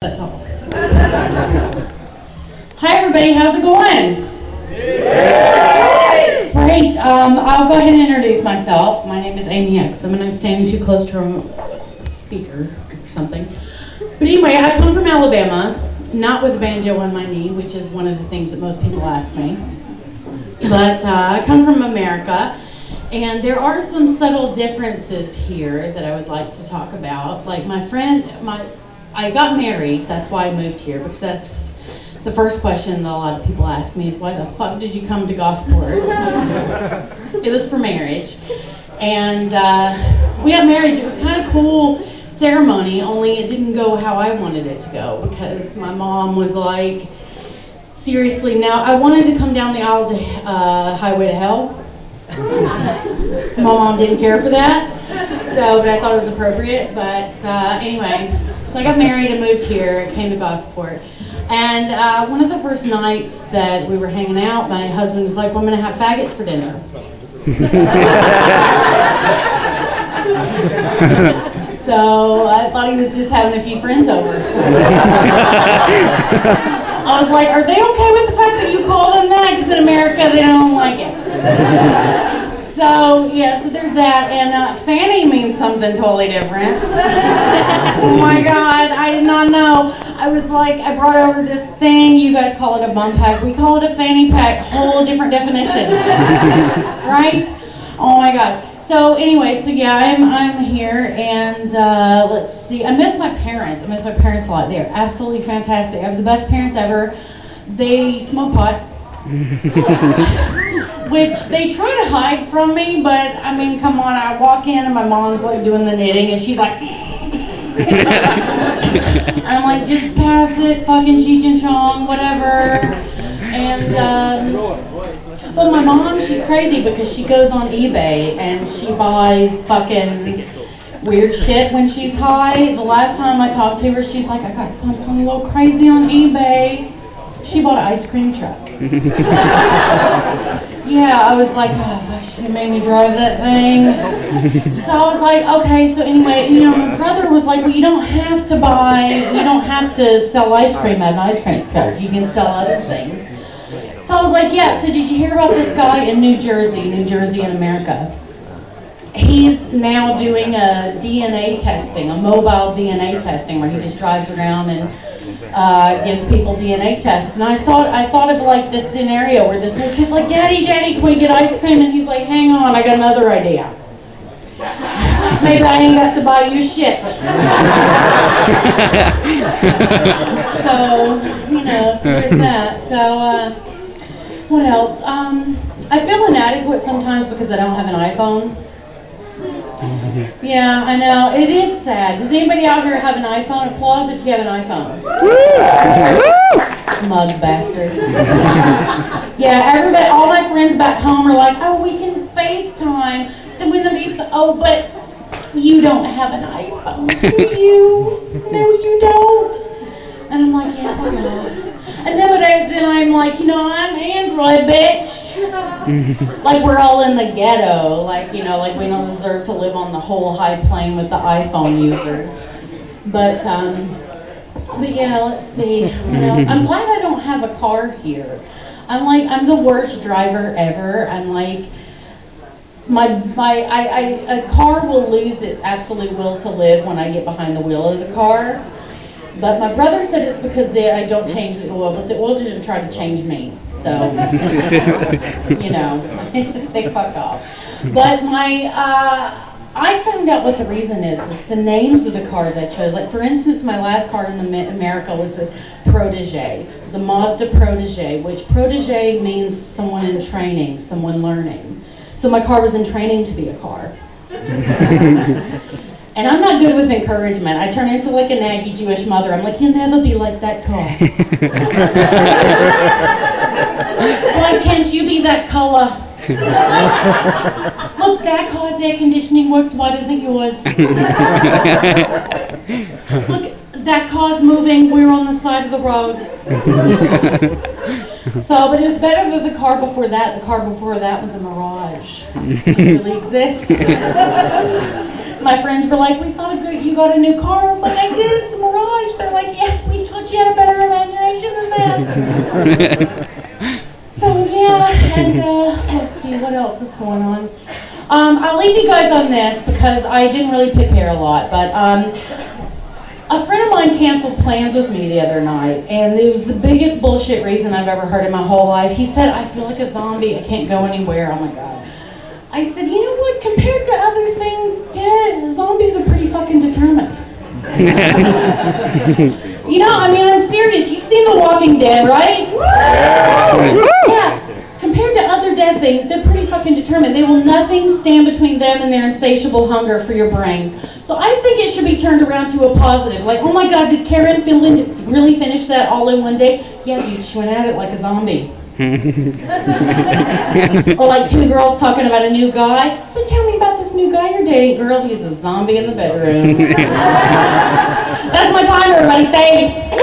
That's all. Hi everybody, how's it going? Yay! Great. I'll go ahead and introduce myself. My name is Amy Exum, and I'm standing too close to a speaker or something. But anyway, I come from Alabama, not with a banjo on my knee, which is one of the things that most people ask me. But I come from America, and there are some subtle differences here that I would like to talk about. Like I got married, that's why I moved here, because that's the first question that a lot of people ask me is, why the fuck did you come to Gosport? It was for marriage. And we got married. It was kind of cool ceremony, only it didn't go how I wanted it to go, because my mom was like, seriously, now I wanted to come down the aisle to Highway to Hell. My mom didn't care for that, but I thought it was appropriate. But anyway, so I got married and moved here, came to Gosport. And one of the first nights that we were hanging out, my husband was like, well, I'm going to have faggots for dinner. So I thought he was just having a few friends over. I was like, are they okay with the fact that you call them that? Because in America, they don't like it. So, yeah, so there's that. And Fanny means something totally different. Oh, my God, I did not know. I was like, I brought over this thing. You guys call it a bum pack. We call it a fanny pack. Whole different definition. Right? Oh, my God. So, anyway, so yeah, I'm here. And let's see. I miss my parents. I miss my parents a lot. They're absolutely fantastic. I have the best parents ever. They smoke pot. Which they try to hide from me, but I mean, come on, I walk in and my mom's like doing the knitting and she's like, I'm like, just pass it, fucking Cheech and Chong, whatever. And, but my mom, she's crazy because she goes on eBay and she buys fucking weird shit when she's high. The last time I talked to her, she's like, I got something a little crazy on eBay. She bought an ice cream truck. Yeah, I was like, oh, she made me drive that thing. So I was like, okay, so anyway, my brother was like, well, you don't have to sell ice cream at an ice cream truck. You can sell other things. So I was like, yeah, so did you hear about this guy in New Jersey in America? He's now doing a DNA testing, a mobile DNA testing, where he just drives around and gives people DNA tests. And I thought of like this scenario where this little kid's like, Daddy, can we get ice cream? And he's like, hang on, I got another idea. Maybe I ain't got to buy you shit. So, there's that. So, what else? I feel inadequate sometimes because I don't have an iPhone. Yeah, I know. It is sad. Does anybody out here have an iPhone? Applause if you have an iPhone. Mug bastard. Yeah, everybody, all my friends back home are like, oh, we can FaceTime. Then when but you don't have an iPhone, do you? No, you don't. And I'm like, yeah, I know. And then I'm like, I'm Android, bitch. Like we're all in the ghetto, like we don't deserve to live on the whole high plane with the iPhone users. But yeah, let's see. I'm glad I don't have a car here. I'm the worst driver ever. I'm like, a car will lose its absolute will to live when I get behind the wheel of the car. But my brother said it's because I don't change the oil, but the oil doesn't try to change me. So, they fuck off. But I found out what the reason is. It's the names of the cars I chose. Like, for instance, my last car in America was the Protege. It was a Mazda Protege, which Protege means someone in training, someone learning. So my car was in training to be a car. And I'm not good with encouragement. I turn into like a naggy Jewish mother. I'm like, you'll never be like that car. Why can't you be that color? Look, that car's air conditioning works. Why doesn't yours? Look, that car's moving. We're on the side of the road. So, but it was better than the car before that. The car before that was a Mirage. It really exists. My friends were like, we thought you got a new car. I was like, I did. It's a Mirage. gosh. They're like, yeah, we thought you had a better imagination than that. So, yeah, and let's see, what else is going on? I'll leave you guys on this because I didn't really prepare a lot, but a friend of mine canceled plans with me the other night, and it was the biggest bullshit reason I've ever heard in my whole life. He said, I feel like a zombie, I can't go anywhere, oh my god. I said, you know what, compared to other things, zombies are pretty fucking determined. You know, I mean, I'm serious, you've seen The Walking Dead, right? Yeah. Compared to other dead things, they're pretty fucking determined. They will nothing stand between them and their insatiable hunger for your brain. So I think it should be turned around to a positive. Like, oh my god, did Karen really finish that all in one day? Yeah, dude, she went at it like a zombie. Or like two girls talking about a new guy. So tell me about this new guy you're dating, girl. He's a zombie in the bedroom. That's my time, everybody. Thanks.